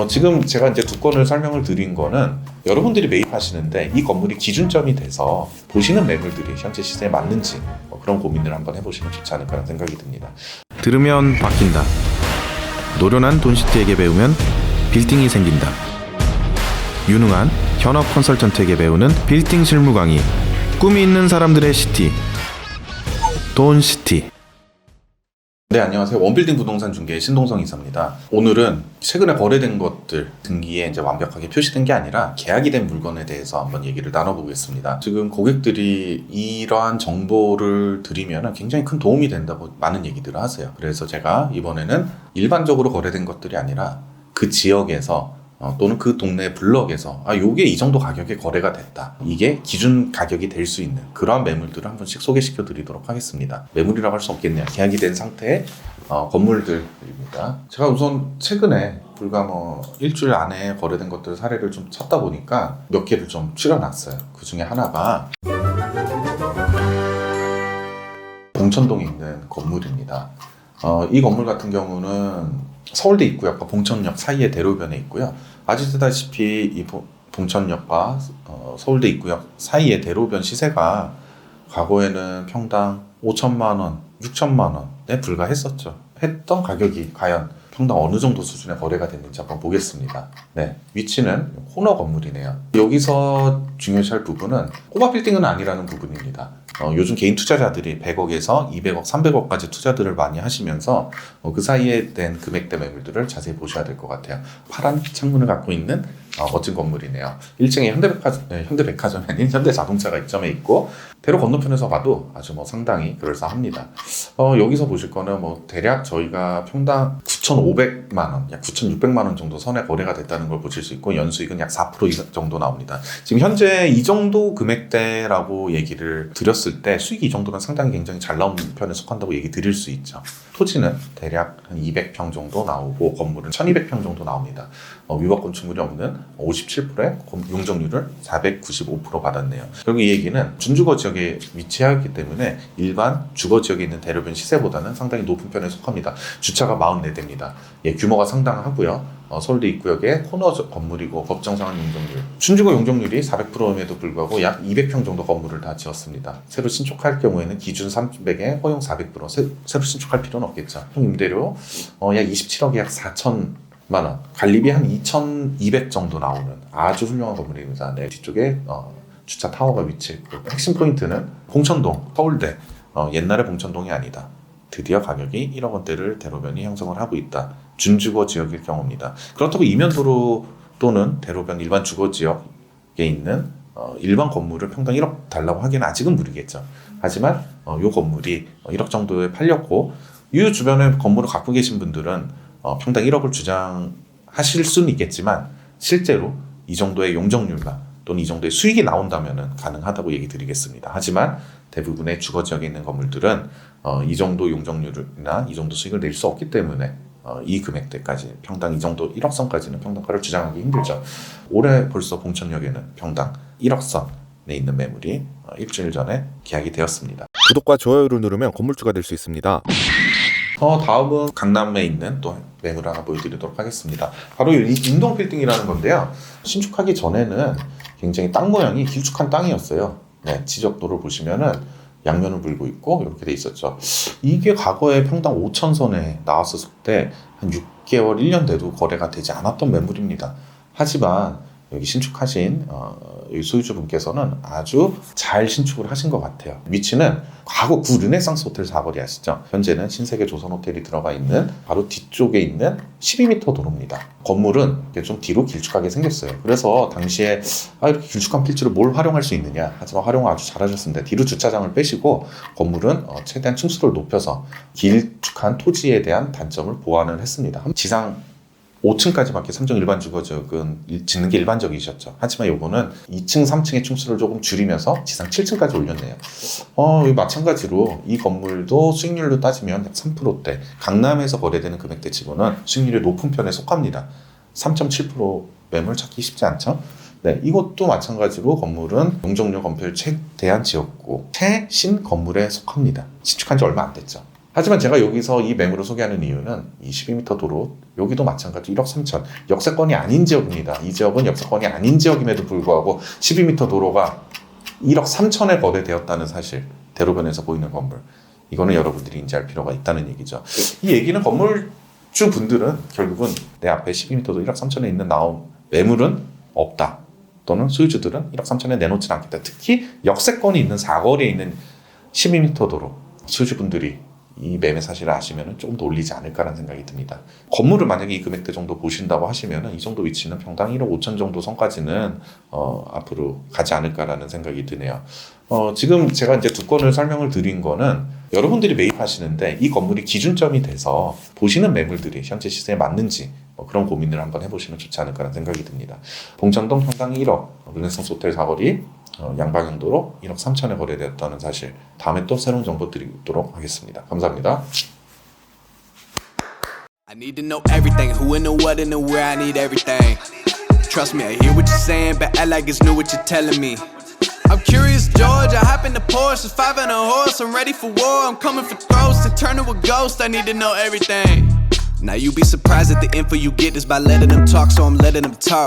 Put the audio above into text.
지금 제가 이제 두 건을 설명을 드린 거는 여러분들이 매입하시는데 이 건물이 기준점이 돼서 보시는 매물들이 현재 시세에 맞는지 그런 고민을 한번 해보시면 좋지 않을까 라는 생각이 듭니다. 들으면 바뀐다. 노련한 돈시티에게 배우면 빌딩이 생긴다. 유능한 현업 컨설턴트에게 배우는 빌딩 실무 강의. 꿈이 있는 사람들의 시티. 돈시티. 네, 안녕하세요. 원빌딩 부동산 중개의 신동성 이사입니다. 오늘은 최근에 거래된 것들 등기에 이제 완벽하게 표시된 게 아니라 계약이 된 물건에 대해서 한번 얘기를 나눠보겠습니다. 지금 고객들이 이러한 정보를 드리면 굉장히 큰 도움이 된다고 많은 얘기들을 하세요. 그래서 제가 이번에는 일반적으로 거래된 것들이 아니라 그 지역에서 또는 그 동네 블럭에서 요게 이 정도 가격에 거래가 됐다, 이게 기준 가격이 될 수 있는 그러한 매물들을 한 번씩 소개시켜 드리도록 하겠습니다. 매물이라고 할 수 없겠네요. 계약이 된 상태의 건물들입니다. 제가 우선 최근에 불과 일주일 안에 거래된 것들 사례를 좀 찾다 보니까 몇 개를 좀 추려놨어요. 그 중에 하나가 봉천동에 있는 건물입니다. 이 건물 같은 경우는 서울대 입구역과 봉천역 사이의 대로변에 있고요. 아시다시피 이 봉천역과 서울대 입구역 사이의 대로변 시세가 과거에는 평당 5천만 원, 6천만 원에 불과했었죠. 했던 가격이 과연 평당 어느 정도 수준의 거래가 됐는지 한번 보겠습니다. 네, 위치는 코너 건물이네요. 여기서 중요시할 부분은 꼬마 빌딩은 아니라는 부분입니다. 요즘 개인 투자자들이 100억에서 200억, 300억까지 투자들을 많이 하시면서 그 사이에 된 금액대 매물들을 자세히 보셔야 될 것 같아요. 파란 창문을 갖고 있는 멋진 건물이네요. 1층에 현대백화점이 아닌 현대자동차가 입점해 있고 대로 건너편에서 봐도 아주 상당히 그럴싸합니다. 여기서 보실 거는 대략 저희가 평당 9,500만 원, 약 9,600만 원 정도 선에 거래가 됐다는 걸 보실 수 있고 연수익은 약 4% 정도 나옵니다. 지금 현재 이 정도 금액대라고 얘기를 드렸을 때 수익이 이 정도면 상당히 굉장히 잘 나오는 편에 속한다고 얘기 드릴 수 있죠. 토지는 대략 한 200평 정도 나오고 건물은 1,200평 정도 나옵니다. 위법 건축물이 없는 57%의 용적률을 495% 받았네요. 결국 이 얘기는 준주거 지역에 위치하기 때문에 일반 주거 지역에 있는 대로변 시세보다는 상당히 높은 편에 속합니다. 주차가 44대입니다. 규모가 상당하고요. 서울대 입구역의 코너 건물이고 법정상한 용적률, 준주거 용적률이 400%임에도 불구하고 약 200평 정도 건물을 다 지었습니다. 새로 신축할 경우에는 기준 300에 허용 400%, 새로 신축할 필요는 없겠죠. 총 임대료 약 27억에 약 4천만 원, 관리비 한 2,200 정도 나오는 아주 훌륭한 건물입니다. 네, 뒤쪽에 주차 타워가 위치했고, 핵심 포인트는 봉천동, 서울대. 옛날의 봉천동이 아니다. 드디어 가격이 1억 원대를 대로변이 형성을 하고 있다. 준주거 지역일 경우입니다. 그렇다고 이면도로 또는 대로변 일반 주거 지역에 있는 일반 건물을 평당 1억 달라고 하기는 아직은 무리겠죠. 하지만 이 건물이 1억 정도에 팔렸고 이 주변에 건물을 갖고 계신 분들은 평당 1억을 주장하실 수는 있겠지만 실제로 이 정도의 용적률과 또는 이 정도의 수익이 나온다면 가능하다고 얘기 드리겠습니다. 하지만 대부분의 주거 지역에 있는 건물들은 이 정도 용적률이나 이 정도 수익을 낼 수 없기 때문에 이 금액대까지 평당 이 정도 1억 선까지는 평당가를 주장하기 힘들죠. 올해 벌써 봉천역에는 평당 1억 선에 있는 매물이 일주일 전에 계약이 되었습니다. 구독과 좋아요를 누르면 건물주가 될 수 있습니다. 다음은 강남에 있는 또 매물 하나 보여드리도록 하겠습니다. 바로 이 인동 빌딩이라는 건데요. 신축하기 전에는 굉장히 땅 모양이 길쭉한 땅이었어요. 네, 지적도를 보시면은 양면을 물고 있고 이렇게 돼 있었죠. 이게 과거에 평당 5,000선에 나왔었을 때 한 6개월, 1년 돼도 거래가 되지 않았던 매물입니다. 하지만 여기 신축하신 소유주분께서는 아주 잘 신축을 하신 것 같아요. 위치는 과거 구 르네상스 호텔 사거리 아시죠? 현재는 신세계 조선 호텔이 들어가 있는 바로 뒤쪽에 있는 12m 도로입니다. 건물은 좀 뒤로 길쭉하게 생겼어요. 그래서 당시에 이렇게 길쭉한 필지를 뭘 활용할 수 있느냐, 하지만 활용을 아주 잘하셨습니다. 뒤로 주차장을 빼시고 건물은 최대한 층수를 높여서 길쭉한 토지에 대한 단점을 보완을 했습니다. 지상 5층까지밖에 3종 일반 주거지역은 짓는 게 일반적이셨죠. 하지만 요거는 2층, 3층의 층수를 조금 줄이면서 지상 7층까지 올렸네요. 마찬가지로 이 건물도 수익률로 따지면 약 3%대, 강남에서 거래되는 금액대 치고는 수익률이 높은 편에 속합니다. 3.7% 매물 찾기 쉽지 않죠. 네, 이것도 마찬가지로 건물은 용적률 검표를 최대한 지었고 최신 건물에 속합니다. 신축한 지 얼마 안 됐죠. 하지만 제가 여기서 이 매물을 소개하는 이유는 이 12m 도로 여기도 마찬가지 1억 3천 역세권이 아닌 지역입니다. 이 지역은 역세권이 아닌 지역임에도 불구하고 12m 도로가 1억 3천에 거래되었다는 사실, 대로변에서 보이는 건물, 이거는 여러분들이 인지할 필요가 있다는 얘기죠. 이 얘기는 건물주 분들은 결국은 내 앞에 12m 도로 1억 3천에 있는 나온 매물은 없다, 또는 소유주들은 1억 3천에 내놓지는 않겠다. 특히 역세권이 있는 사거리에 있는 12m 도로 소유주분들이 이 매매 사실을 아시면 조금 더 올리지 않을까라는 생각이 듭니다. 건물을 만약에 이 금액대 정도 보신다고 하시면 이 정도 위치는 평당 1억 5천 정도 선까지는 앞으로 가지 않을까라는 생각이 드네요. 지금 제가 이제 두 건을 설명을 드린 거는 여러분들이 매입하시는데 이 건물이 기준점이 돼서 보시는 매물들이 현재 시세에 맞는지 그런 고민을 한번 해보시면 좋지 않을까라는 생각이 듭니다. 봉천동 평당 1억, 르네상스 호텔 사거리, 양방향도로 1억 3천에 거래되었다는 사실, 다음에 또 새로운 정보 드리도록 하겠습니다. 감사합니다. I need to know everything, who and the what and the where, I need everything. Trust me, I hear what you're saying, but act like it's new what you're telling me. I'm curious, George, I hop in the Porsche, it's 5 and a horse, I'm ready for war, I'm coming for throats, to turn to a ghost, I need to know everything. Now you be surprised at the info you get is by letting them talk, so I'm letting them talk.